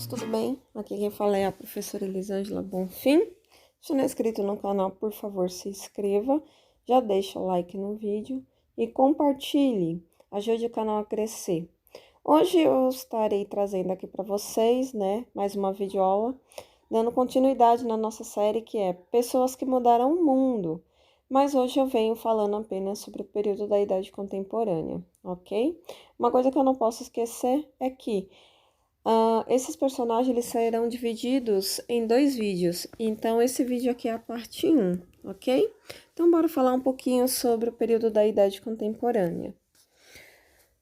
alunos, tudo bem? Aqui quem fala é a professora Elisângela Bonfim. Se não é inscrito no canal, por favor, se inscreva, já deixa o like no vídeo e compartilhe, ajude o canal a crescer. Hoje eu estarei trazendo aqui para vocês, mais uma videoaula, dando continuidade na nossa série que é Pessoas que Mudaram o Mundo. Mas hoje eu venho falando apenas sobre o período da Idade Contemporânea, ok? Uma coisa que eu não posso esquecer é que esses personagens eles serão divididos em 2 vídeos, então esse vídeo aqui é a parte 1, ok? Então, bora falar um pouquinho sobre o período da Idade Contemporânea.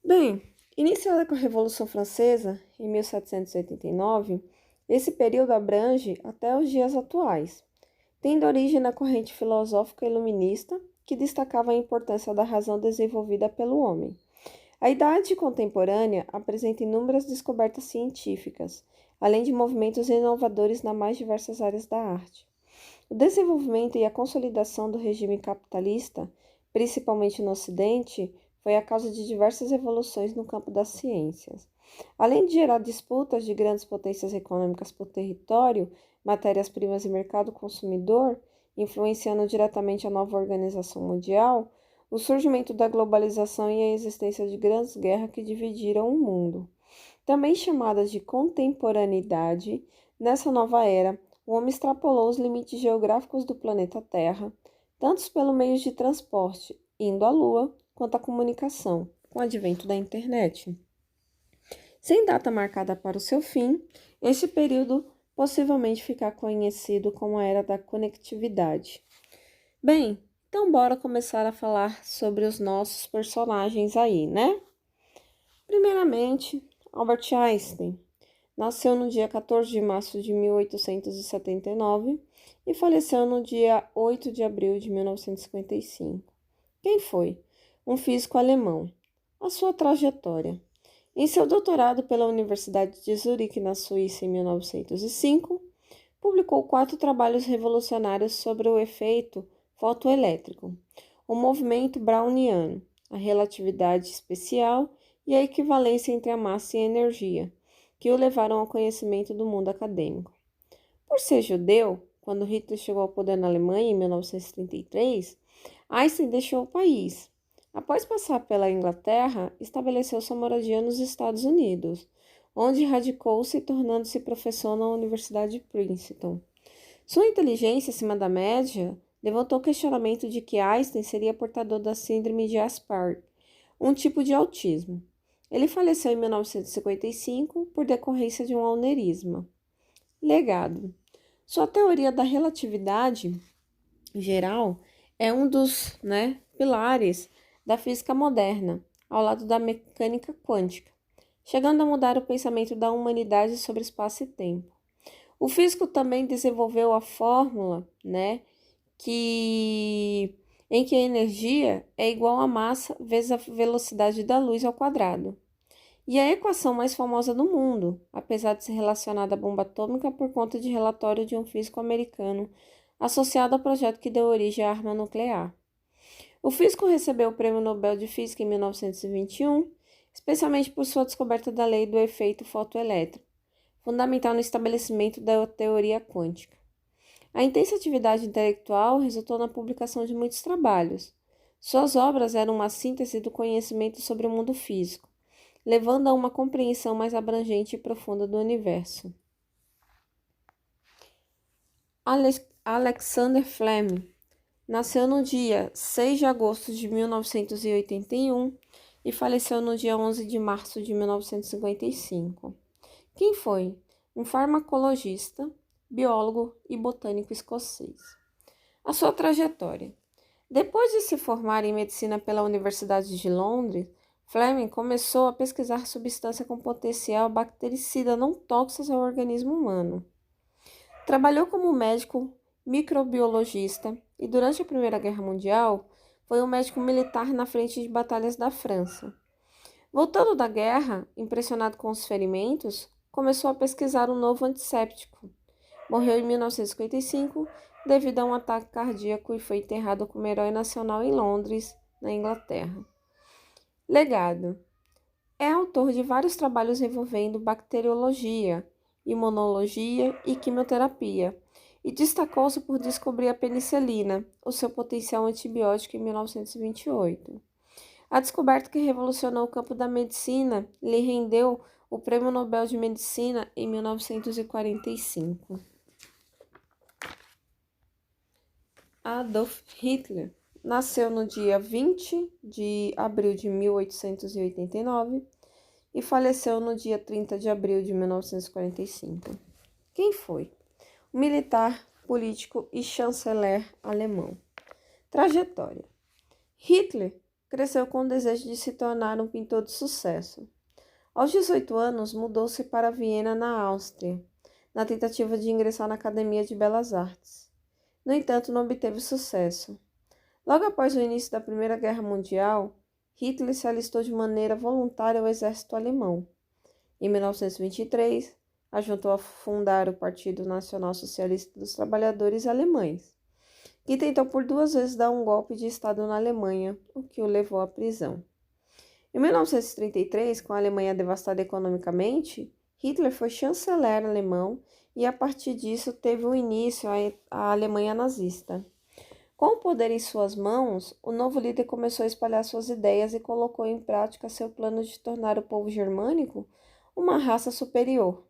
Bem, iniciada com a Revolução Francesa, em 1789, esse período abrange até os dias atuais, tendo origem na corrente filosófica iluminista, que destacava a importância da razão desenvolvida pelo homem. A Idade Contemporânea apresenta inúmeras descobertas científicas, além de movimentos inovadores nas mais diversas áreas da arte. O desenvolvimento e a consolidação do regime capitalista, principalmente no Ocidente, foi a causa de diversas evoluções no campo das ciências. Além de gerar disputas de grandes potências econômicas por território, matérias-primas e mercado consumidor, influenciando diretamente a nova organização mundial, o surgimento da globalização e a existência de grandes guerras que dividiram o mundo. Também chamadas de contemporaneidade, nessa nova era, o homem extrapolou os limites geográficos do planeta Terra, tanto pelo meio de transporte, indo à Lua, quanto a comunicação, com o advento da internet. Sem data marcada para o seu fim, este período possivelmente ficará conhecido como a Era da Conectividade. Bem, então, bora começar a falar sobre os nossos personagens aí, né? Primeiramente, Albert Einstein. Nasceu no dia 14 de março de 1879 e faleceu no dia 8 de abril de 1955. Quem foi? Um físico alemão. A sua trajetória. Em seu doutorado pela Universidade de Zurique, na Suíça, em 1905, publicou 4 trabalhos revolucionários sobre o efeito fotoelétrico, o movimento browniano, a relatividade especial e a equivalência entre a massa e a energia, que o levaram ao conhecimento do mundo acadêmico. Por ser judeu, quando Hitler chegou ao poder na Alemanha em 1933, Einstein deixou o país. Após passar pela Inglaterra, estabeleceu sua moradia nos Estados Unidos, onde radicou-se tornando-se professor na Universidade de Princeton. Sua inteligência acima da média levantou o questionamento de que Einstein seria portador da síndrome de Asperger, um tipo de autismo. Ele faleceu em 1955 por decorrência de um aneurisma. Legado. Sua teoria da relatividade geral é um dos pilares da física moderna, ao lado da mecânica quântica, chegando a mudar o pensamento da humanidade sobre espaço e tempo. O físico também desenvolveu a fórmula, em que a energia é igual a massa vezes a velocidade da luz ao quadrado. E a equação mais famosa do mundo, apesar de ser relacionada à bomba atômica por conta de relatório de um físico americano associado ao projeto que deu origem à arma nuclear. O físico recebeu o Prêmio Nobel de Física em 1921, especialmente por sua descoberta da lei do efeito fotoelétrico, fundamental no estabelecimento da teoria quântica. A intensa atividade intelectual resultou na publicação de muitos trabalhos. Suas obras eram uma síntese do conhecimento sobre o mundo físico, levando a uma compreensão mais abrangente e profunda do universo. Alexander Fleming nasceu no dia 6 de agosto de 1981 e faleceu no dia 11 de março de 1955. Quem foi? Um farmacologista, biólogo e botânico escocês. A sua trajetória. Depois de se formar em medicina pela Universidade de Londres, Fleming começou a pesquisar substância com potencial bactericida não tóxicas ao organismo humano. Trabalhou como médico microbiologista e durante a Primeira Guerra Mundial foi um médico militar na frente de batalhas da França. Voltando da guerra, impressionado com os ferimentos, começou a pesquisar um novo antisséptico. Morreu em 1955 devido a um ataque cardíaco e foi enterrado como herói nacional em Londres, na Inglaterra. Legado. É autor de vários trabalhos envolvendo bacteriologia, imunologia e quimioterapia, e destacou-se por descobrir a penicilina, o seu potencial antibiótico, em 1928. A descoberta que revolucionou o campo da medicina lhe rendeu o Prêmio Nobel de Medicina em 1945. Adolf Hitler nasceu no dia 20 de abril de 1889 e faleceu no dia 30 de abril de 1945. Quem foi? Um militar, político e chanceler alemão. Trajetória. Hitler cresceu com o desejo de se tornar um pintor de sucesso. Aos 18 anos, mudou-se para Viena, na Áustria, na tentativa de ingressar na Academia de Belas Artes. No entanto, não obteve sucesso. Logo após o início da Primeira Guerra Mundial, Hitler se alistou de maneira voluntária ao exército alemão. Em 1923, ajuntou a fundar o Partido Nacional Socialista dos Trabalhadores Alemães, que tentou por 2 vezes dar um golpe de Estado na Alemanha, o que o levou à prisão. Em 1933, com a Alemanha devastada economicamente, Hitler foi chanceler alemão e, a partir disso, teve o início a Alemanha nazista. Com o poder em suas mãos, o novo líder começou a espalhar suas ideias e colocou em prática seu plano de tornar o povo germânico uma raça superior,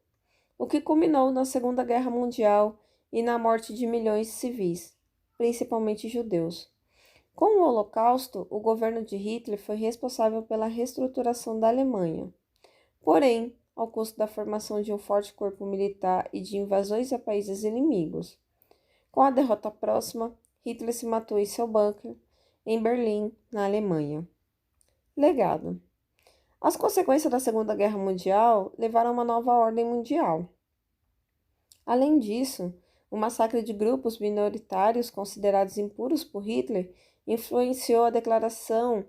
o que culminou na Segunda Guerra Mundial e na morte de milhões de civis, principalmente judeus. Com o Holocausto, o governo de Hitler foi responsável pela reestruturação da Alemanha. Porém, ao custo da formação de um forte corpo militar e de invasões a países inimigos. Com a derrota próxima, Hitler se matou em seu bunker, em Berlim, na Alemanha. Legado. As consequências da Segunda Guerra Mundial levaram a uma nova ordem mundial. Além disso, o massacre de grupos minoritários considerados impuros por Hitler influenciou a Declaração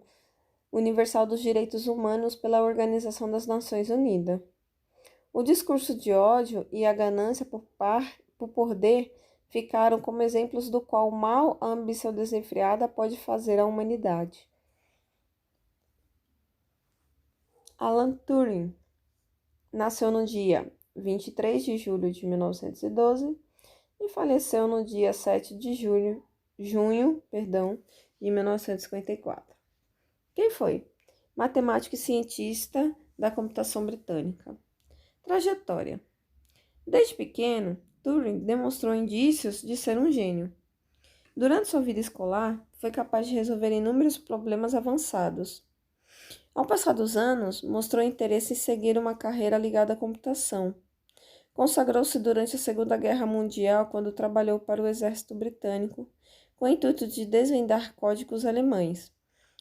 Universal dos Direitos Humanos pela Organização das Nações Unidas. O discurso de ódio e a ganância por poder ficaram como exemplos do qual mal a ambição desenfreada pode fazer à humanidade. Alan Turing nasceu no dia 23 de julho de 1912 e faleceu no dia 7 de junho de 1954. Quem foi? Matemático e cientista da computação britânica. Trajetória. Desde pequeno, Turing demonstrou indícios de ser um gênio. Durante sua vida escolar, foi capaz de resolver inúmeros problemas avançados. Ao passar dos anos, mostrou interesse em seguir uma carreira ligada à computação. Consagrou-se durante a Segunda Guerra Mundial quando trabalhou para o exército britânico, com o intuito de desvendar códigos alemães,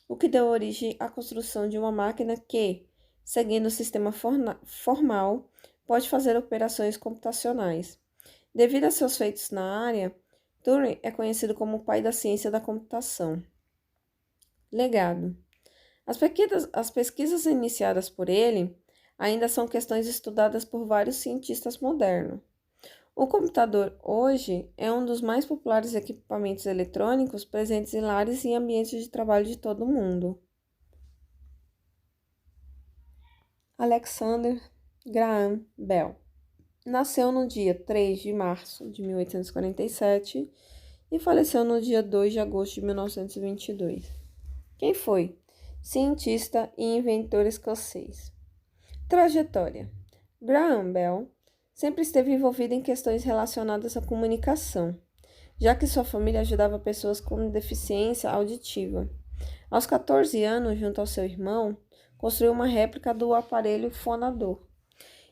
o que deu origem à construção de uma máquina que, seguindo o sistema formal, pode fazer operações computacionais. Devido a seus feitos na área, Turing é conhecido como o pai da ciência da computação. Legado. As pesquisas iniciadas por ele ainda são questões estudadas por vários cientistas modernos. O computador hoje é um dos mais populares equipamentos eletrônicos presentes em lares e ambientes de trabalho de todo o mundo. Alexander Graham Bell nasceu no dia 3 de março de 1847 e faleceu no dia 2 de agosto de 1922. Quem foi? Cientista e inventor escocês. Trajetória. Graham Bell sempre esteve envolvido em questões relacionadas à comunicação, já que sua família ajudava pessoas com deficiência auditiva. Aos 14 anos, junto ao seu irmão, construiu uma réplica do aparelho fonador.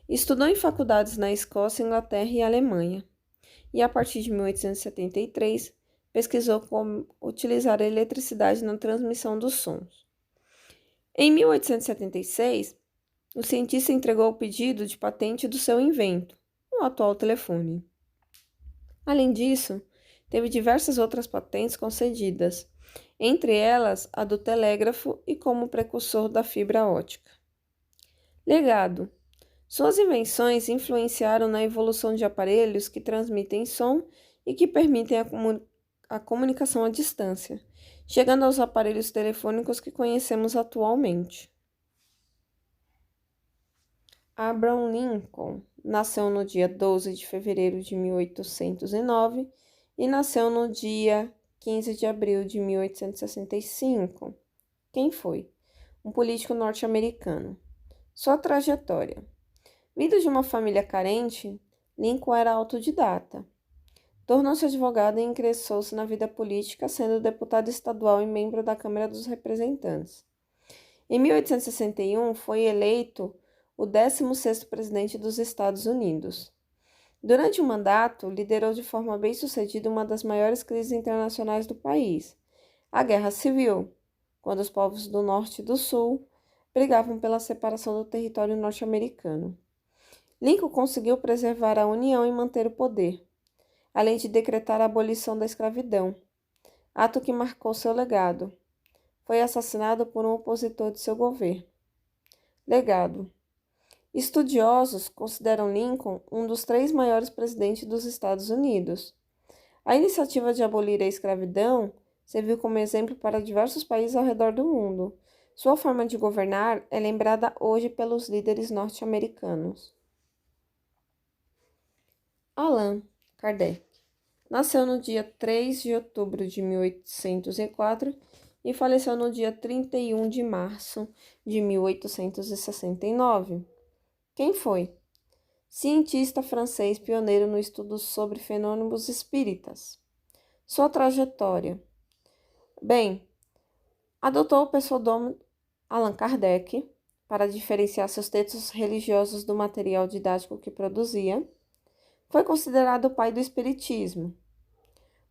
Estudou em faculdades na Escócia, Inglaterra e Alemanha, e a partir de 1873 pesquisou como utilizar a eletricidade na transmissão dos sons. Em 1876, o cientista entregou o pedido de patente do seu invento, o atual telefone. Além disso, teve diversas outras patentes concedidas, entre elas a do telégrafo e como precursor da fibra óptica. Legado. Suas invenções influenciaram na evolução de aparelhos que transmitem som e que permitem a comunicação à distância, chegando aos aparelhos telefônicos que conhecemos atualmente. Abraham Lincoln nasceu no dia 12 de fevereiro de 1809 e nasceu no dia 15 de abril de 1865. Quem foi? Um político norte-americano. Sua trajetória. Vindo de uma família carente, Lincoln era autodidata. Tornou-se advogado e ingressou-se na vida política, sendo deputado estadual e membro da Câmara dos Representantes. Em 1861, foi eleito o 16º presidente dos Estados Unidos. Durante o mandato, liderou de forma bem-sucedida uma das maiores crises internacionais do país, a Guerra Civil, quando os povos do Norte e do Sul brigavam pela separação do território norte-americano. Lincoln conseguiu preservar a união e manter o poder, além de decretar a abolição da escravidão, ato que marcou seu legado. Foi assassinado por um opositor de seu governo. Legado. Estudiosos consideram Lincoln um dos 3 maiores presidentes dos Estados Unidos. A iniciativa de abolir a escravidão serviu como exemplo para diversos países ao redor do mundo. Sua forma de governar é lembrada hoje pelos líderes norte-americanos. Allan Kardec nasceu no dia 3 de outubro de 1804 e faleceu no dia 31 de março de 1869. Quem foi? Cientista francês pioneiro no estudo sobre fenômenos espíritas. Sua trajetória. Bem, adotou o pseudônimo Allan Kardec para diferenciar seus textos religiosos do material didático que produzia. Foi considerado o pai do espiritismo.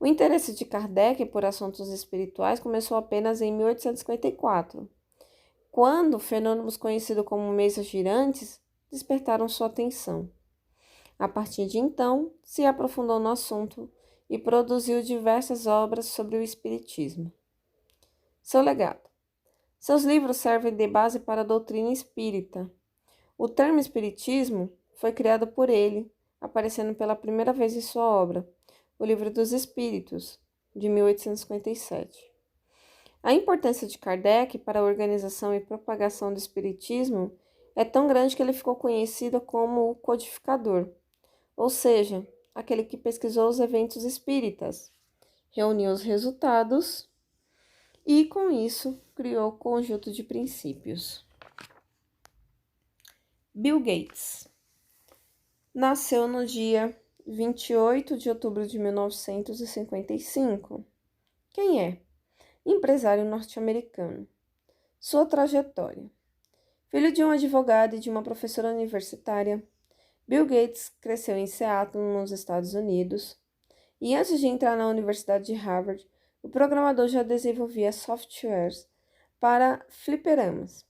O interesse de Kardec por assuntos espirituais começou apenas em 1854, quando fenômenos conhecidos como mesas girantes despertaram sua atenção. A partir de então, se aprofundou no assunto e produziu diversas obras sobre o espiritismo. Seu legado. Seus livros servem de base para a doutrina espírita. O termo espiritismo foi criado por ele, aparecendo pela primeira vez em sua obra, O Livro dos Espíritos, de 1857. A importância de Kardec para a organização e propagação do espiritismo é tão grande que ele ficou conhecido como o codificador, ou seja, aquele que pesquisou os eventos espíritas, reuniu os resultados e, com isso, criou o conjunto de princípios. Bill Gates nasceu no dia 28 de outubro de 1955. Quem é? Empresário norte-americano. Sua trajetória. Filho de um advogado e de uma professora universitária, Bill Gates cresceu em Seattle, nos Estados Unidos, e antes de entrar na Universidade de Harvard, o programador já desenvolvia softwares para fliperamas.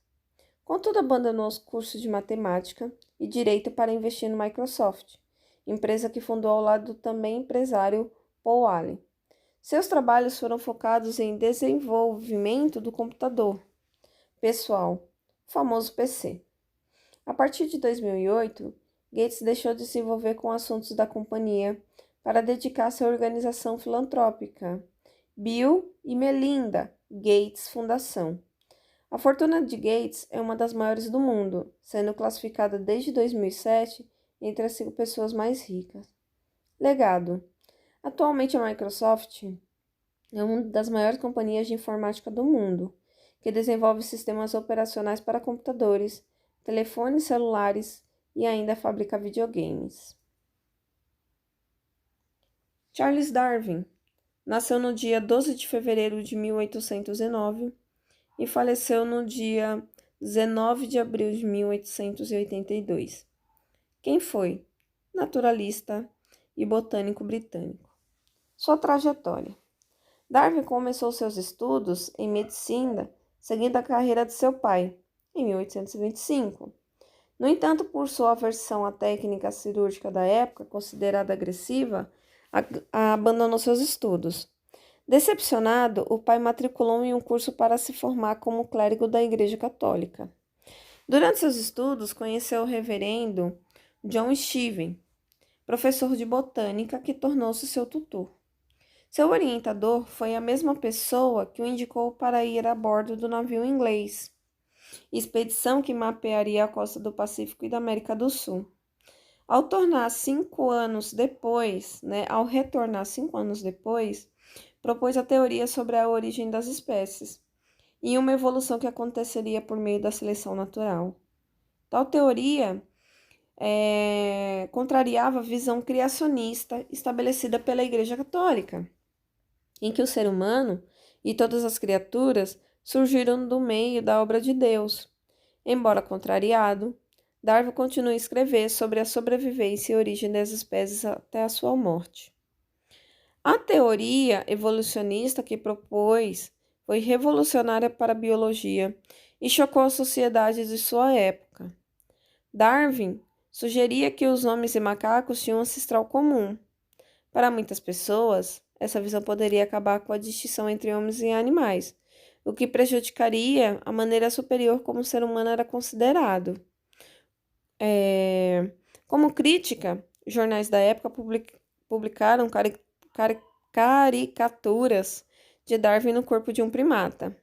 Contudo, abandonou os cursos de matemática e direito para investir no Microsoft, empresa que fundou ao lado do também empresário Paul Allen. Seus trabalhos foram focados em desenvolvimento do computador pessoal, o famoso PC. A partir de 2008, Gates deixou de se envolver com assuntos da companhia para dedicar-se à organização filantrópica Bill e Melinda Gates Fundação. A fortuna de Gates é uma das maiores do mundo, sendo classificada desde 2007 entre as 5 pessoas mais ricas. Legado. Atualmente a Microsoft é uma das maiores companhias de informática do mundo, que desenvolve sistemas operacionais para computadores, telefones celulares e ainda fabrica videogames. Charles Darwin nasceu no dia 12 de fevereiro de 1809 e faleceu no dia 19 de abril de 1882. Quem foi? Naturalista e botânico britânico. Sua trajetória. Darwin começou seus estudos em medicina seguindo a carreira de seu pai, em 1825. No entanto, por sua aversão à técnica cirúrgica da época, considerada agressiva, abandonou seus estudos. Decepcionado, o pai matriculou em um curso para se formar como clérigo da Igreja Católica. Durante seus estudos, conheceu o reverendo John Steven, professor de botânica que tornou-se seu tutor. Seu orientador foi a mesma pessoa que o indicou para ir a bordo do navio inglês. expedição que mapearia a costa do Pacífico e da América do Sul. Ao retornar 5 anos depois, propôs a teoria sobre a origem das espécies e uma evolução que aconteceria por meio da seleção natural. Tal teoria contrariava a visão criacionista estabelecida pela Igreja Católica, em que o ser humano e todas as criaturas surgiram do meio da obra de Deus. Embora contrariado, Darwin continua a escrever sobre a sobrevivência e origem das espécies até a sua morte. A teoria evolucionista que propôs foi revolucionária para a biologia e chocou a sociedade de sua época. Darwin sugeria que os homens e macacos tinham um ancestral comum. Para muitas pessoas, essa visão poderia acabar com a distinção entre homens e animais, o que prejudicaria a maneira superior como o ser humano era considerado. Como crítica, jornais da época publicaram caricaturas de Darwin no corpo de um primata.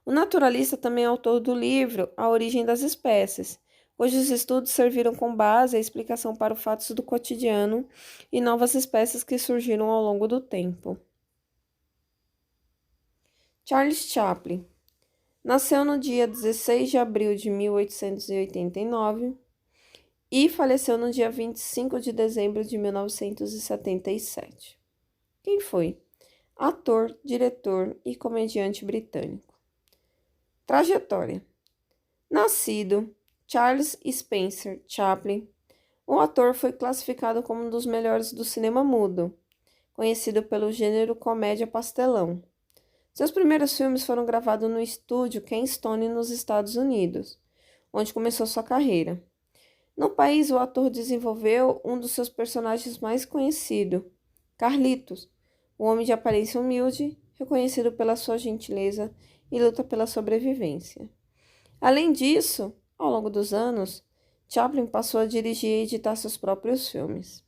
O naturalista também é autor do livro A Origem das Espécies, cujos estudos serviram como base a explicação para os fatos do cotidiano e novas espécies que surgiram ao longo do tempo. Charles Chaplin nasceu no dia 16 de abril de 1889 e faleceu no dia 25 de dezembro de 1977. Quem foi? Ator, diretor e comediante britânico. Trajetória. Nascido Charles Spencer Chaplin, o ator foi classificado como um dos melhores do cinema mudo, conhecido pelo gênero comédia pastelão. Seus primeiros filmes foram gravados no estúdio Keystone, nos Estados Unidos, onde começou sua carreira. No país, o ator desenvolveu um dos seus personagens mais conhecidos, Carlitos, um homem de aparência humilde, reconhecido pela sua gentileza e luta pela sobrevivência. Além disso, ao longo dos anos, Chaplin passou a dirigir e editar seus próprios filmes.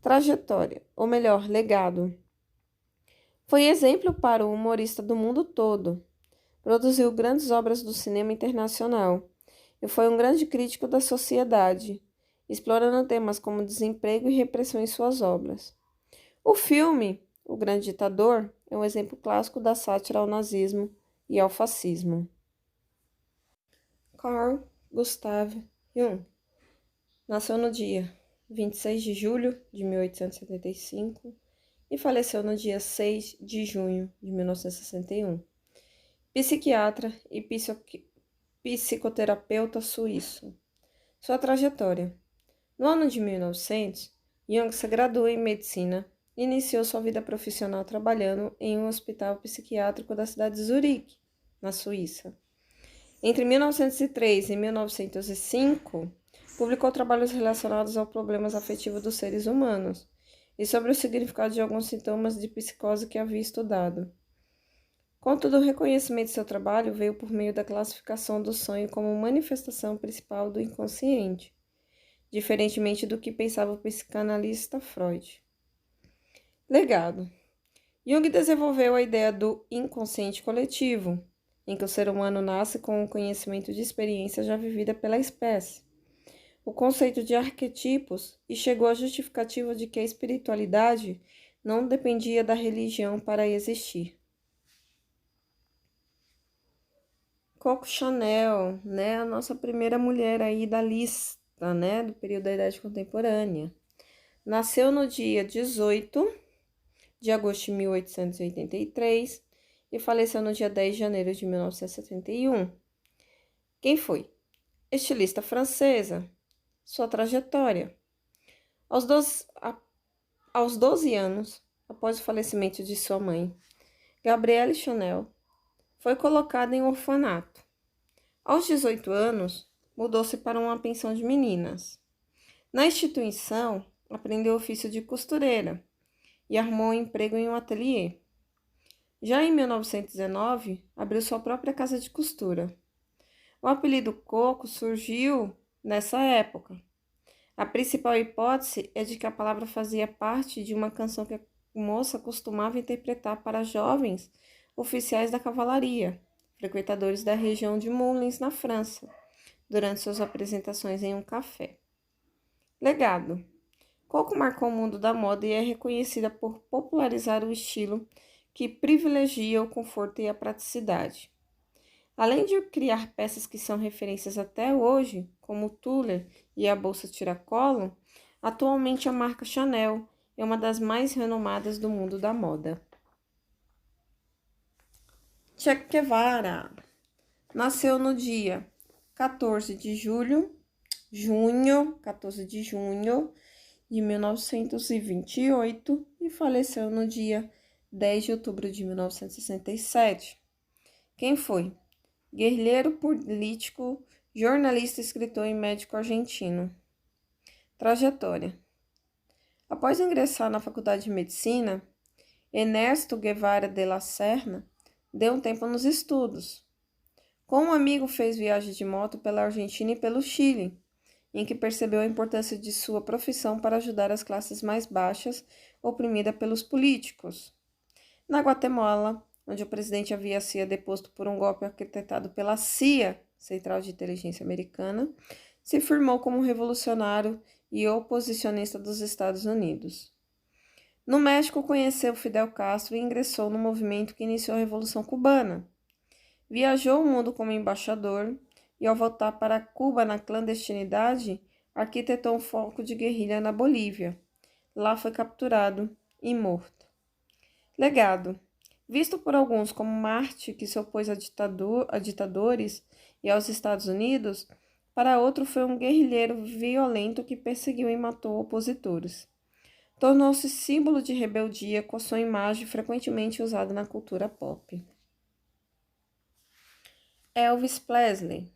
Trajetória, ou melhor, legado. Foi exemplo para o humorista do mundo todo. Produziu grandes obras do cinema internacional e foi um grande crítico da sociedade, explorando temas como desemprego e repressão em suas obras. O filme O Grande Ditador é um exemplo clássico da sátira ao nazismo e ao fascismo. Carl Gustav Jung nasceu no dia 26 de julho de 1875 e faleceu no dia 6 de junho de 1961. Psiquiatra e psicoterapeuta suíço. Sua trajetória. No ano de 1900, Jung se graduou em medicina e iniciou sua vida profissional trabalhando em um hospital psiquiátrico da cidade de Zurique, na Suíça. Entre 1903 e 1905, publicou trabalhos relacionados aos problemas afetivos dos seres humanos e sobre o significado de alguns sintomas de psicose que havia estudado. Contudo, o reconhecimento de seu trabalho veio por meio da classificação do sonho como manifestação principal do inconsciente, diferentemente do que pensava o psicanalista Freud. Legado. Jung desenvolveu a ideia do inconsciente coletivo, em que o ser humano nasce com o conhecimento de experiência já vivida pela espécie, o conceito de arquetipos e chegou à justificativa de que a espiritualidade não dependia da religião para existir. Coco Chanel, a nossa primeira mulher aí da lista, do período da Idade Contemporânea. Nasceu no dia 18 de agosto de 1883 e faleceu no dia 10 de janeiro de 1971. Quem foi? Estilista francesa. Sua trajetória. Aos 12 anos, após o falecimento de sua mãe, Gabrielle Chanel foi colocada em orfanato. Aos 18 anos, mudou-se para uma pensão de meninas. Na instituição, aprendeu o ofício de costureira e arrumou um emprego em um ateliê. Já em 1919, abriu sua própria casa de costura. O apelido Coco surgiu nessa época. A principal hipótese é de que a palavra fazia parte de uma canção que a moça costumava interpretar para jovens oficiais da cavalaria frequentadores da região de Moulins, na França, durante suas apresentações em um café. Legado. Coco marcou o mundo da moda e é reconhecida por popularizar o estilo que privilegia o conforto e a praticidade. Além de criar peças que são referências até hoje, como o Tuller e a bolsa tiracolo, atualmente a marca Chanel é uma das mais renomadas do mundo da moda. Che Guevara nasceu no dia 14 de junho de 1928 e faleceu no dia 10 de outubro de 1967. Quem foi? Guerrilheiro político, jornalista, escritor e médico argentino. Trajetória. Após ingressar na Faculdade de Medicina, Ernesto Guevara de la Serna deu um tempo nos estudos. Com um amigo fez viagem de moto pela Argentina e pelo Chile, em que percebeu a importância de sua profissão para ajudar as classes mais baixas, oprimidas pelos políticos. Na Guatemala, onde o presidente havia sido deposto por um golpe arquitetado pela CIA, Central de Inteligência Americana, se firmou como revolucionário e oposicionista dos Estados Unidos. No México, conheceu Fidel Castro e ingressou no movimento que iniciou a Revolução Cubana. Viajou o mundo como embaixador e, ao voltar para Cuba na clandestinidade, arquitetou um foco de guerrilha na Bolívia. Lá foi capturado e morto. Legado. Visto por alguns como Marte, que se opôs a ditadores e aos Estados Unidos, para outro foi um guerrilheiro violento que perseguiu e matou opositores. Tornou-se símbolo de rebeldia com sua imagem frequentemente usada na cultura pop. Elvis Presley.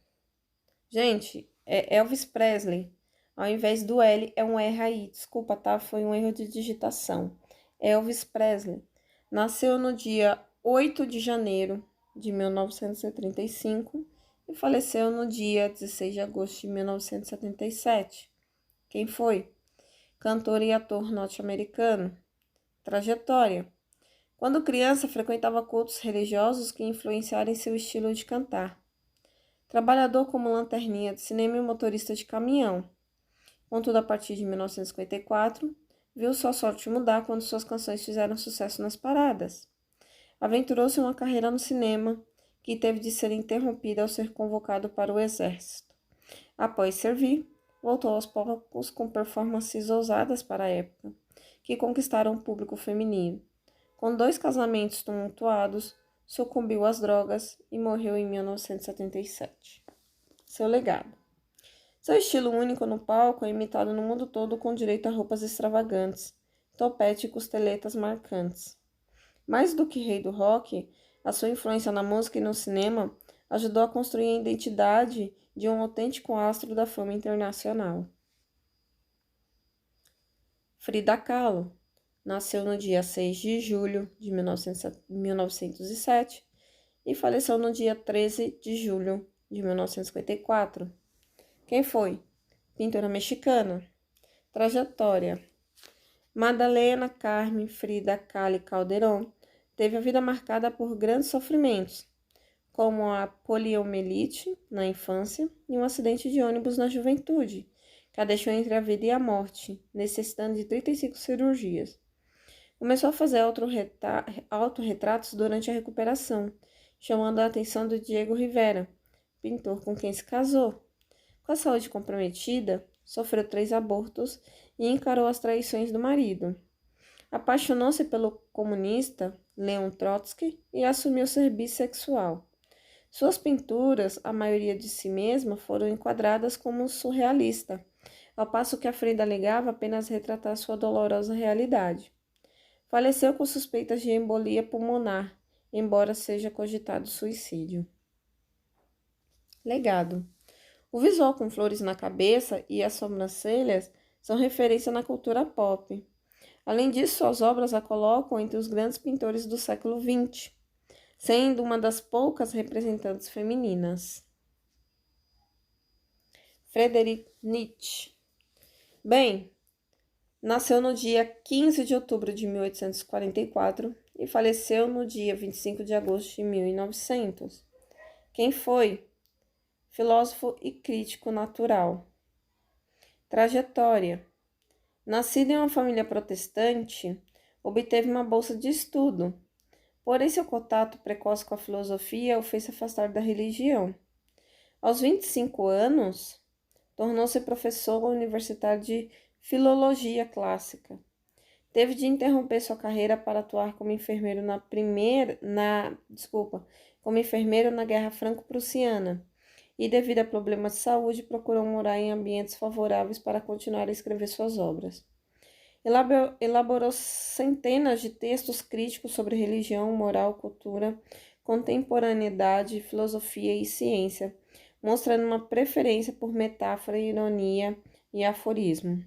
Gente, é Elvis Presley. Ao invés do L, é um R aí. Desculpa, tá? Foi um erro de digitação. Elvis Presley. Nasceu no dia 8 de janeiro de 1935 e faleceu no dia 16 de agosto de 1977. Quem foi? Cantor e ator norte-americano. Trajetória. Quando criança, frequentava cultos religiosos que influenciaram em seu estilo de cantar. Trabalhador como lanterninha de cinema e motorista de caminhão. Contudo, a partir de 1954, viu sua sorte mudar quando suas canções fizeram sucesso nas paradas. Aventurou-se em uma carreira no cinema, que teve de ser interrompida ao ser convocado para o exército. Após servir, voltou aos poucos com performances ousadas para a época, que conquistaram o público feminino. Com 2 casamentos tumultuados, sucumbiu às drogas e morreu em 1977. Seu legado. Seu estilo único no palco é imitado no mundo todo com direito a roupas extravagantes, topete e costeletas marcantes. Mais do que rei do rock, a sua influência na música e no cinema ajudou a construir a identidade de um autêntico astro da fama internacional. Frida Kahlo nasceu no dia 6 de julho de 1907 e faleceu no dia 13 de julho de 1954. Quem foi? Pintora mexicana. Trajetória. Madalena Carmen Frida Kahlo Calderón teve a vida marcada por grandes sofrimentos, como a poliomielite na infância e um acidente de ônibus na juventude, que a deixou entre a vida e a morte, necessitando de 35 cirurgias. Começou a fazer autorretratos durante a recuperação, chamando a atenção do Diego Rivera, pintor com quem se casou. Com a saúde comprometida, sofreu 3 abortos e encarou as traições do marido. Apaixonou-se pelo comunista Leon Trotsky e assumiu ser bissexual. Suas pinturas, a maioria de si mesma, foram enquadradas como surrealista, ao passo que a Frida alegava apenas retratar sua dolorosa realidade. Faleceu com suspeitas de embolia pulmonar, embora seja cogitado suicídio. Legado. O visual com flores na cabeça e as sobrancelhas são referência na cultura pop. Além disso, suas obras a colocam entre os grandes pintores do século XX, sendo uma das poucas representantes femininas. Friedrich Nietzsche. Bem, nasceu no dia 15 de outubro de 1844 e faleceu no dia 25 de agosto de 1900. Quem foi? Filósofo e crítico natural. Trajetória. Nascido em uma família protestante, obteve uma bolsa de estudo, porém seu contato precoce com a filosofia o fez se afastar da religião. Aos 25 anos, tornou-se professor universitário de filologia clássica. Teve de interromper sua carreira para atuar como enfermeiro como enfermeiro na Guerra Franco-Prussiana e, devido a problemas de saúde, procurou morar em ambientes favoráveis para continuar a escrever suas obras. Elaborou centenas de textos críticos sobre religião, moral, cultura, contemporaneidade, filosofia e ciência, mostrando uma preferência por metáfora, ironia e aforismo.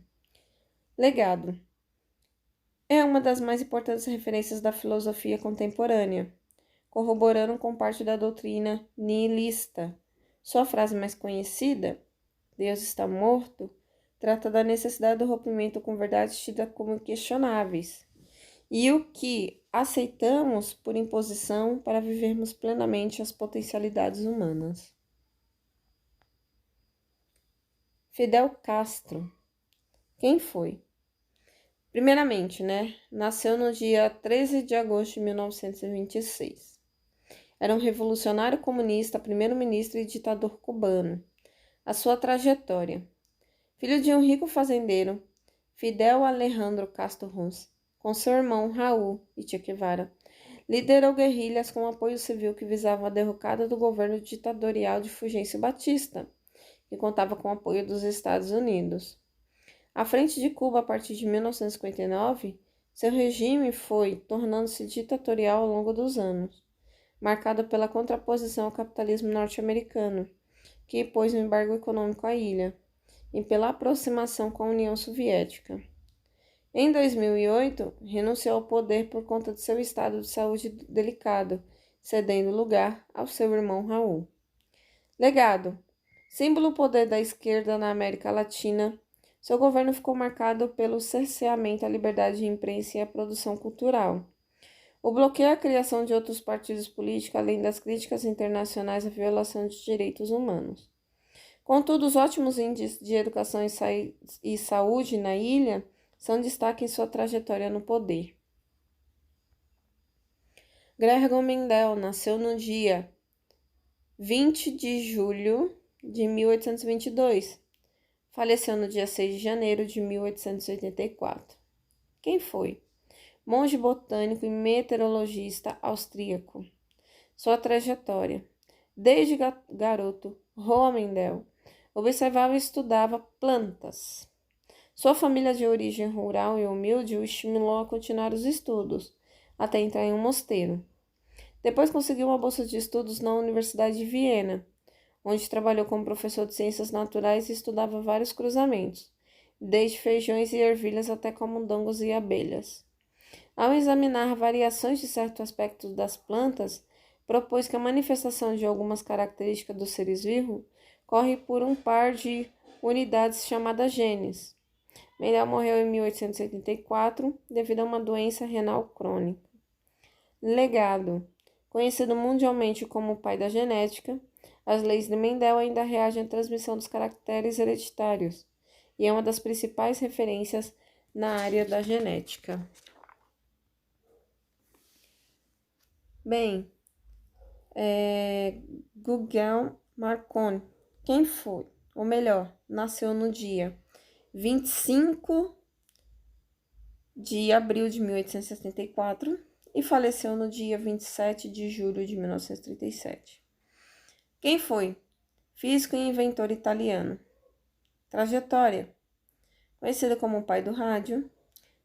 Legado. É uma das mais importantes referências da filosofia contemporânea, corroborando com parte da doutrina nihilista. Sua frase mais conhecida, Deus está morto, trata da necessidade do rompimento com verdades tidas como questionáveis e o que aceitamos por imposição para vivermos plenamente as potencialidades humanas. Fidel Castro. Quem foi? Primeiramente, nasceu no dia 13 de agosto de 1926. Era um revolucionário comunista, primeiro-ministro e ditador cubano. A sua trajetória. Filho de um rico fazendeiro, Fidel Alejandro Castro Ruz, com seu irmão Raul e Che Guevara, liderou guerrilhas com apoio civil que visavam a derrocada do governo ditatorial de Fulgêncio Batista, que contava com o apoio dos Estados Unidos. À frente de Cuba, a partir de 1959, seu regime foi tornando-se ditatorial ao longo dos anos, marcado pela contraposição ao capitalismo norte-americano, que impôs um embargo econômico à ilha, e pela aproximação com a União Soviética. Em 2008, renunciou ao poder por conta de seu estado de saúde delicado, cedendo lugar ao seu irmão Raul. Legado. Símbolo do poder da esquerda na América Latina, seu governo ficou marcado pelo cerceamento à liberdade de imprensa e à produção cultural. O bloqueio à criação de outros partidos políticos, além das críticas internacionais à violação de direitos humanos. Contudo, os ótimos índices de educação e saúde na ilha são destaque em sua trajetória no poder. Gregor Mendel nasceu no dia 20 de julho de 1822. Faleceu no dia 6 de janeiro de 1884. Quem foi? Monge botânico e meteorologista austríaco. Sua trajetória. Desde garoto, Roa Mendel observava e estudava plantas. Sua família de origem rural e humilde o estimulou a continuar os estudos, até entrar em um mosteiro. Depois conseguiu uma bolsa de estudos na Universidade de Viena, onde trabalhou como professor de ciências naturais e estudava vários cruzamentos, desde feijões e ervilhas até camundongos e abelhas. Ao examinar variações de certos aspectos das plantas, propôs que a manifestação de algumas características dos seres vivos corre por um par de unidades chamadas genes. Mendel morreu em 1884 devido a uma doença renal crônica. Legado. Conhecido mundialmente como o pai da genética, as leis de Mendel ainda reagem à transmissão dos caracteres hereditários e é uma das principais referências na área da genética. Bem, Guglielmo Marconi. Quem foi? Ou melhor, nasceu no dia 25 de abril de 1874 e faleceu no dia 27 de julho de 1937. Quem foi? Físico e inventor italiano. Trajetória. Conhecido como o pai do rádio,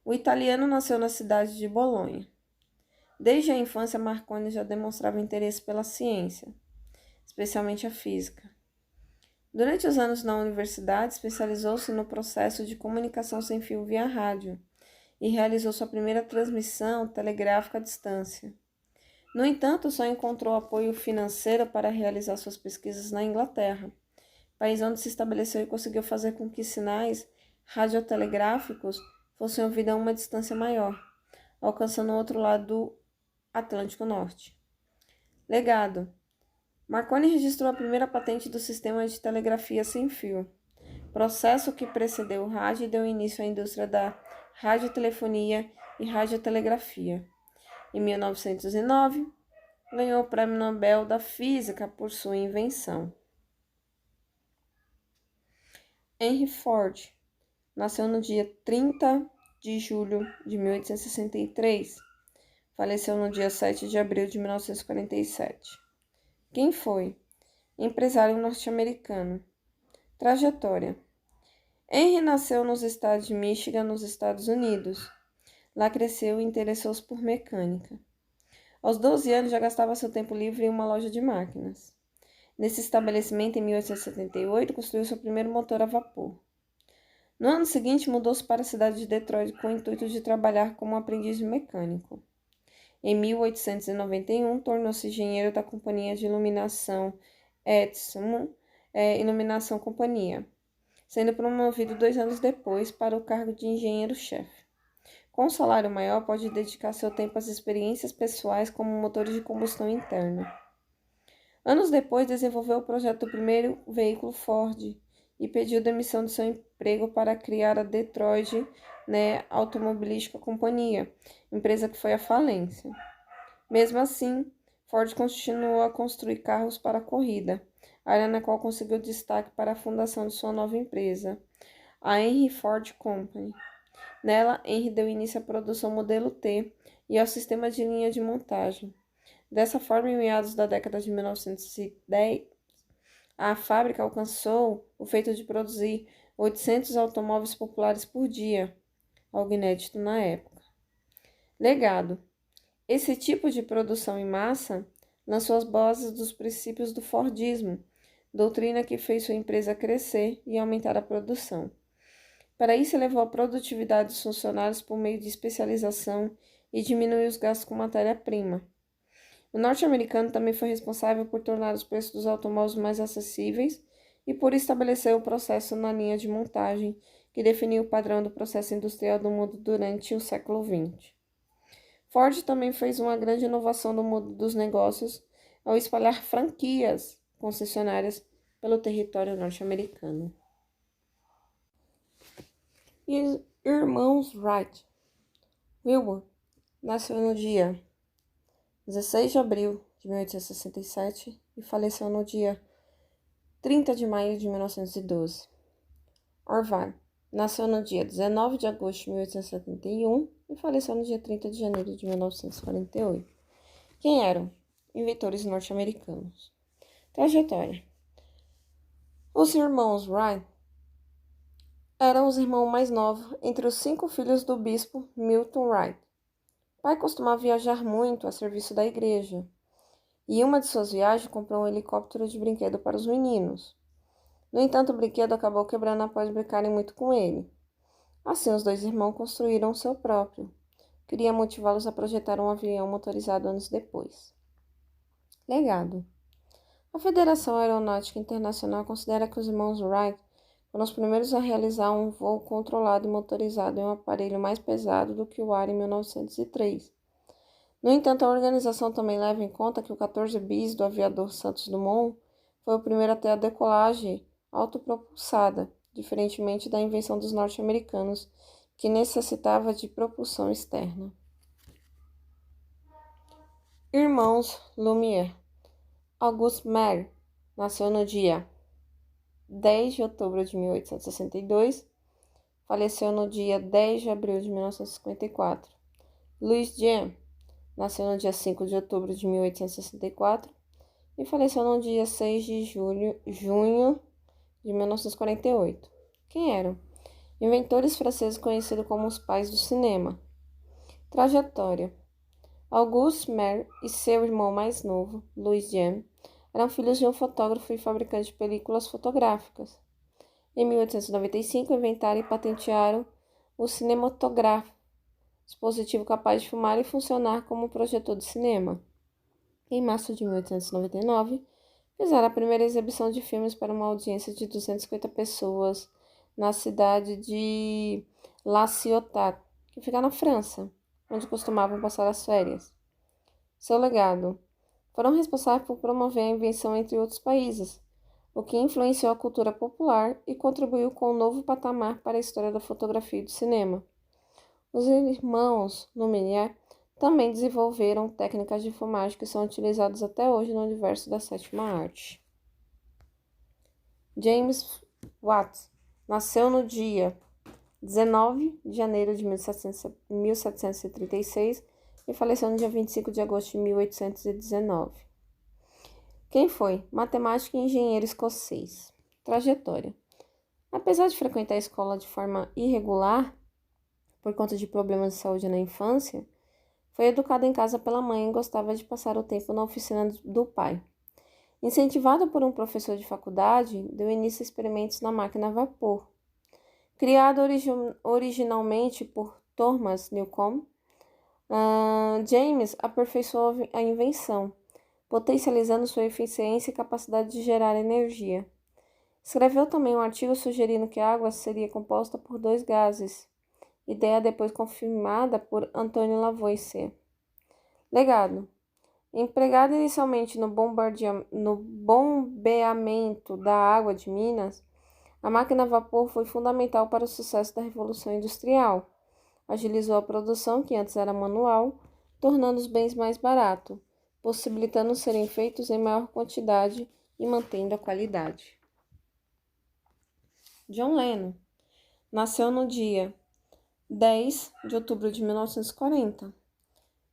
o italiano nasceu na cidade de Bolonha. Desde a infância, Marconi já demonstrava interesse pela ciência, especialmente a física. Durante os anos na universidade, especializou-se no processo de comunicação sem fio via rádio e realizou sua primeira transmissão telegráfica à distância. No entanto, só encontrou apoio financeiro para realizar suas pesquisas na Inglaterra, país onde se estabeleceu e conseguiu fazer com que sinais radiotelegráficos fossem ouvidos a uma distância maior, alcançando o outro lado do Atlântico Norte. Legado. Marconi registrou a primeira patente do sistema de telegrafia sem fio, processo que precedeu o rádio e deu início à indústria da radiotelefonia e radiotelegrafia. Em 1909, ganhou o Prêmio Nobel da Física por sua invenção. Henry Ford nasceu no dia 30 de julho de 1863. Faleceu no dia 7 de abril de 1947. Quem foi? Empresário norte-americano. Trajetória. Henry nasceu nos estados de Michigan, nos Estados Unidos. Lá cresceu e interessou-se por mecânica. Aos 12 anos já gastava seu tempo livre em uma loja de máquinas. Nesse estabelecimento, em 1878, construiu seu primeiro motor a vapor. No ano seguinte, mudou-se para a cidade de Detroit com o intuito de trabalhar como aprendiz de mecânico. Em 1891, tornou-se engenheiro da companhia de iluminação Edison Iluminação Companhia, sendo promovido 2 anos depois para o cargo de engenheiro-chefe. Com um salário maior, pode dedicar seu tempo às experiências pessoais como motores de combustão interna. Anos depois, desenvolveu o projeto do primeiro veículo Ford e pediu demissão de seu emprego para criar a Detroit Automobilística Companhia, empresa que foi à falência. Mesmo assim, Ford continuou a construir carros para a corrida, área na qual conseguiu destaque para a fundação de sua nova empresa, a Henry Ford Company. Nela, Henry deu início à produção modelo T e ao sistema de linha de montagem. Dessa forma, em meados da década de 1910, a fábrica alcançou o feito de produzir 800 automóveis populares por dia, algo inédito na época. Legado. Esse tipo de produção em massa lançou as bases dos princípios do Fordismo, doutrina que fez sua empresa crescer e aumentar a produção. Para isso, elevou a produtividade dos funcionários por meio de especialização e diminuiu os gastos com matéria-prima. O norte-americano também foi responsável por tornar os preços dos automóveis mais acessíveis e por estabelecer o processo na linha de montagem, que definiu o padrão do processo industrial do mundo durante o século XX. Ford também fez uma grande inovação no mundo dos negócios ao espalhar franquias concessionárias pelo território norte-americano. E os irmãos Wright. Wilbur nasceu no dia 16 de abril de 1867 e faleceu no dia 30 de maio de 1912. Orville nasceu no dia 19 de agosto de 1871 e faleceu no dia 30 de janeiro de 1948. Quem eram? Inventores norte-americanos. Trajetória. Os irmãos Wright eram os irmãos mais novos entre os 5 filhos do bispo Milton Wright. O pai costumava viajar muito a serviço da igreja, e em uma de suas viagens comprou um helicóptero de brinquedo para os meninos. No entanto, o brinquedo acabou quebrando após brincarem muito com ele. Assim, os 2 irmãos construíram o seu próprio. Queria motivá-los a projetar um avião motorizado anos depois. Legado. A Federação Aeronáutica Internacional considera que os irmãos Wright foram os primeiros a realizar um voo controlado e motorizado em um aparelho mais pesado do que o ar em 1903. No entanto, a organização também leva em conta que o 14 bis do aviador Santos Dumont foi o primeiro a ter a decolagem autopropulsada, diferentemente da invenção dos norte-americanos, que necessitava de propulsão externa. Irmãos Lumière. Auguste Maire nasceu no dia 10 de outubro de 1862, faleceu no dia 10 de abril de 1954. Louis Jean nasceu no dia 5 de outubro de 1864 e faleceu no dia 6 de junho de 1948. Quem eram? Inventores franceses conhecidos como os pais do cinema. Trajetória. Auguste Maire e seu irmão mais novo, Louis Jean, eram filhos de um fotógrafo e fabricante de películas fotográficas. Em 1895, inventaram e patentearam o cinematográfico, dispositivo capaz de filmar e funcionar como projetor de cinema. Em março de 1899, fizeram a primeira exibição de filmes para uma audiência de 250 pessoas na cidade de La Ciotat, que fica na França, onde costumavam passar as férias. Seu legado. foram responsáveis por promover a invenção entre outros países, o que influenciou a cultura popular e contribuiu com um novo patamar para a história da fotografia e do cinema. Os irmãos Lumière também desenvolveram técnicas de filmagem que são utilizadas até hoje no universo da sétima arte. James Watt nasceu no dia 19 de janeiro de 1736 e faleceu no dia 25 de agosto de 1819. Quem foi? Matemático e engenheiro escocês. Trajetória. Apesar de frequentar a escola de forma irregular, por conta de problemas de saúde na infância, foi educado em casa pela mãe e gostava de passar o tempo na oficina do pai. Incentivado por um professor de faculdade, deu início a experimentos na máquina a vapor. Criado originalmente por Thomas Newcomen, James aperfeiçoou a invenção, potencializando sua eficiência e capacidade de gerar energia. Escreveu também um artigo sugerindo que a água seria composta por dois gases, ideia depois confirmada por Antônio Lavoisier. Legado. Empregado inicialmente no bombeamento da água de Minas, a máquina a vapor foi fundamental para o sucesso da Revolução Industrial. Agilizou a produção, que antes era manual, tornando os bens mais baratos, possibilitando serem feitos em maior quantidade e mantendo a qualidade. John Lennon nasceu no dia 10 de outubro de 1940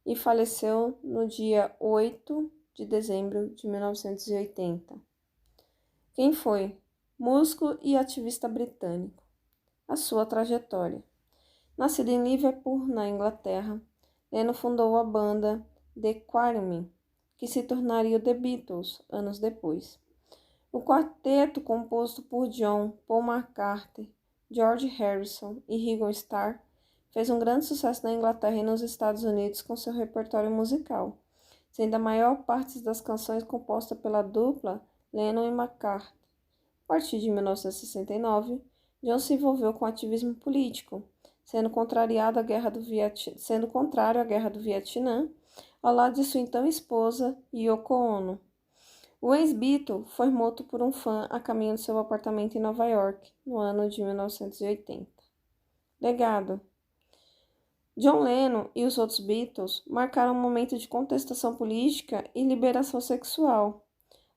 e faleceu no dia 8 de dezembro de 1980. Quem foi? Músico e ativista britânico. A sua trajetória. Nascido em Liverpool, na Inglaterra, Lennon fundou a banda The Quarrymen, que se tornaria o The Beatles anos depois. O quarteto, composto por John, Paul McCartney, George Harrison e Ringo Starr, fez um grande sucesso na Inglaterra e nos Estados Unidos com seu repertório musical, sendo a maior parte das canções composta pela dupla Lennon e McCartney. A partir de 1969, John se envolveu com ativismo político, sendo contrário à Guerra do Vietnã, ao lado de sua então esposa, Yoko Ono. O ex-Beatle foi morto por um fã a caminho de seu apartamento em Nova York, no ano de 1980. Legado. John Lennon e os outros Beatles marcaram um momento de contestação política e liberação sexual,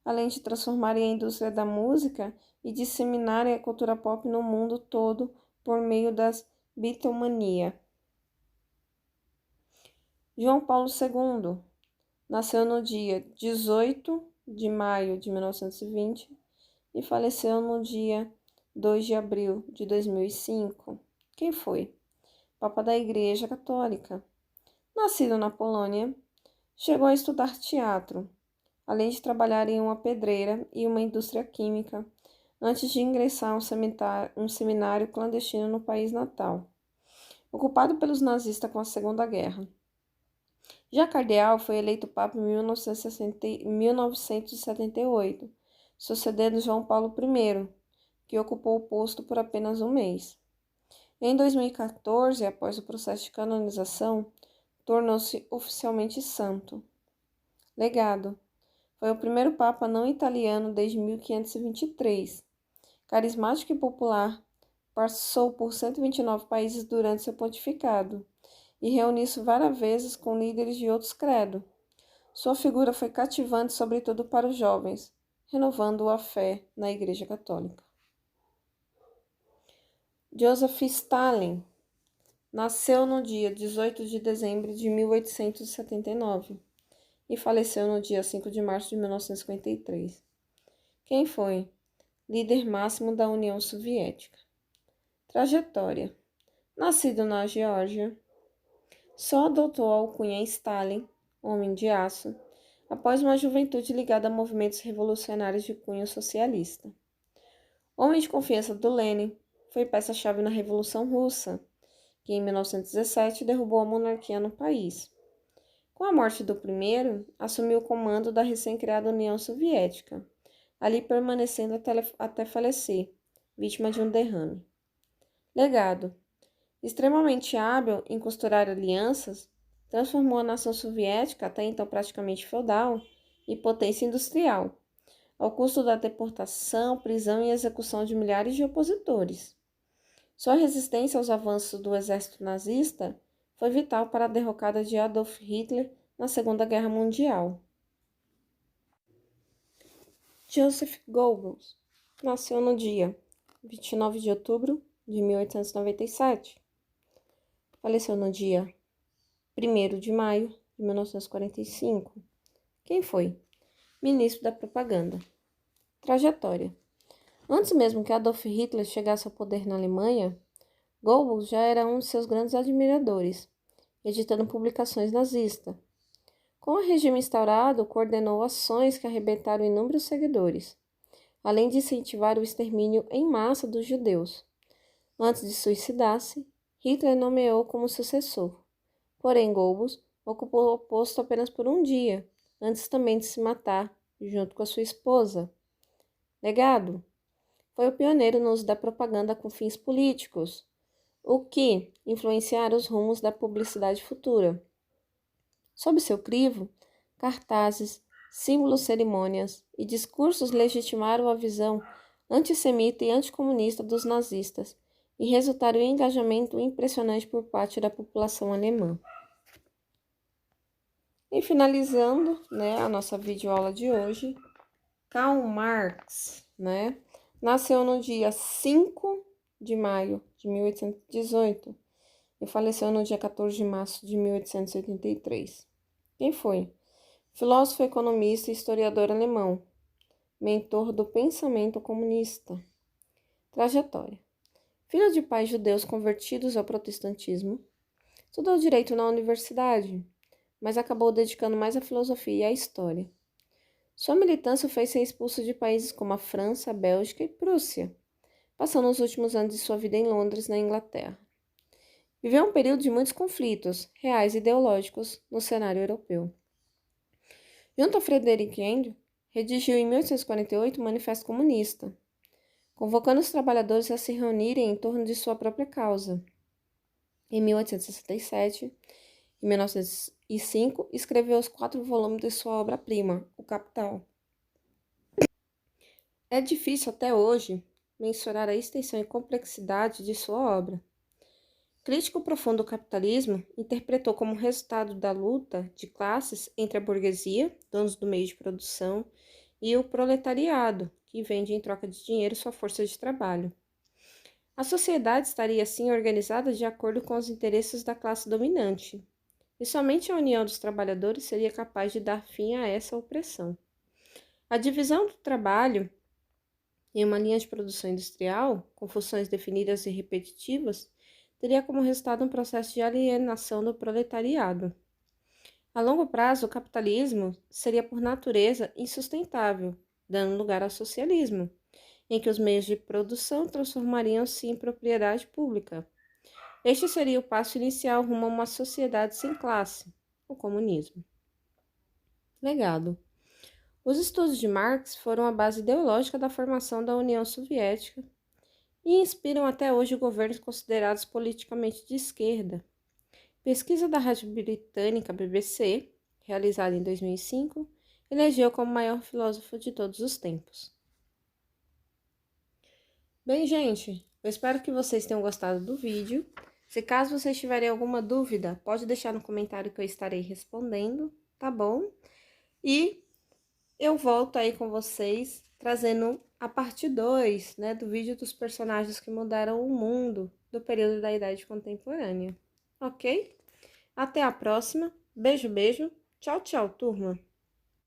além de transformarem a indústria da música e disseminarem a cultura pop no mundo todo por meio das Beatlemania. João Paulo II nasceu no dia 18 de maio de 1920 e faleceu no dia 2 de abril de 2005. Quem foi? Papa da Igreja Católica. Nascido na Polônia, chegou a estudar teatro, além de trabalhar em uma pedreira e uma indústria química, antes de ingressar a um seminário clandestino no país natal, ocupado pelos nazistas com a Segunda Guerra. Já cardeal, foi eleito Papa em 1978, sucedendo João Paulo I, que ocupou o posto por apenas um mês. Em 2014, após o processo de canonização, tornou-se oficialmente santo. Legado. Foi o primeiro Papa não italiano desde 1523. Carismático e popular, passou por 129 países durante seu pontificado e reuniu-se várias vezes com líderes de outros credos. Sua figura foi cativante, sobretudo para os jovens, renovando a fé na Igreja Católica. Joseph Stalin nasceu no dia 18 de dezembro de 1879 e faleceu no dia 5 de março de 1953. Quem foi? Líder máximo da União Soviética. Trajetória. Nascido na Geórgia, só adotou a alcunha Stalin, homem de aço, após uma juventude ligada a movimentos revolucionários de cunho socialista. Homem de confiança do Lenin, foi peça-chave na Revolução Russa, que em 1917 derrubou a monarquia no país. Com a morte do primeiro, assumiu o comando da recém-criada União Soviética, ali permanecendo até falecer, vítima de um derrame. Legado. Extremamente hábil em costurar alianças, transformou a nação soviética, até então praticamente feudal, e potência industrial, ao custo da deportação, prisão e execução de milhares de opositores. Sua resistência aos avanços do exército nazista foi vital para a derrocada de Adolf Hitler na Segunda Guerra Mundial. Joseph Goebbels nasceu no dia 29 de outubro de 1897. Faleceu no dia 1º de maio de 1945. Quem foi? Ministro da Propaganda. Trajetória. Antes mesmo que Adolf Hitler chegasse ao poder na Alemanha, Goebbels já era um de seus grandes admiradores, editando publicações nazistas. Com o regime instaurado, coordenou ações que arrebentaram inúmeros seguidores, além de incentivar o extermínio em massa dos judeus. Antes de suicidar-se, Hitler nomeou como sucessor. Porém, Goebbels ocupou o posto apenas por um dia, antes também de se matar, junto com a sua esposa. Legado. Foi o pioneiro no uso da propaganda com fins políticos, o que influenciaram os rumos da publicidade futura. Sob seu crivo, cartazes, símbolos, cerimônias e discursos legitimaram a visão antissemita e anticomunista dos nazistas e resultaram em engajamento impressionante por parte da população alemã. E finalizando, a nossa videoaula de hoje, Karl Marx, nasceu no dia 5 de maio de 1818 e faleceu no dia 14 de março de 1883. Quem foi? Filósofo, economista e historiador alemão, mentor do pensamento comunista. Trajetória. Filho de pais judeus convertidos ao protestantismo, estudou direito na universidade, mas acabou dedicando mais à filosofia e à história. Sua militância o fez ser expulso de países como a França, a Bélgica e Prússia, passando os últimos anos de sua vida em Londres, na Inglaterra. Viveu um período de muitos conflitos, reais e ideológicos, no cenário europeu. Junto a Frederick Engels, redigiu em 1848 o Manifesto Comunista, convocando os trabalhadores a se reunirem em torno de sua própria causa. Em 1867 e 1905, escreveu os 4 volumes de sua obra-prima, O Capital. É difícil até hoje mensurar a extensão e complexidade de sua obra. Crítico profundo do capitalismo, interpretou como resultado da luta de classes entre a burguesia, donos do meio de produção, e o proletariado, que vende em troca de dinheiro sua força de trabalho. A sociedade estaria assim organizada de acordo com os interesses da classe dominante, e somente a união dos trabalhadores seria capaz de dar fim a essa opressão. A divisão do trabalho em uma linha de produção industrial, com funções definidas e repetitivas, teria como resultado um processo de alienação do proletariado. A longo prazo, o capitalismo seria por natureza insustentável, dando lugar ao socialismo, em que os meios de produção transformariam-se em propriedade pública. Este seria o passo inicial rumo a uma sociedade sem classe, o comunismo. Legado. Os estudos de Marx foram a base ideológica da formação da União Soviética e inspiram até hoje governos considerados politicamente de esquerda. Pesquisa da rádio britânica BBC, realizada em 2005, elegeu como o maior filósofo de todos os tempos. Bem, gente, eu espero que vocês tenham gostado do vídeo. Se caso vocês tiverem alguma dúvida, pode deixar no comentário que eu estarei respondendo, tá bom? E eu volto aí com vocês, trazendo a parte 2, do vídeo dos personagens que mudaram o mundo do período da Idade Contemporânea. Ok? Até a próxima. Beijo, beijo. Tchau, tchau, turma.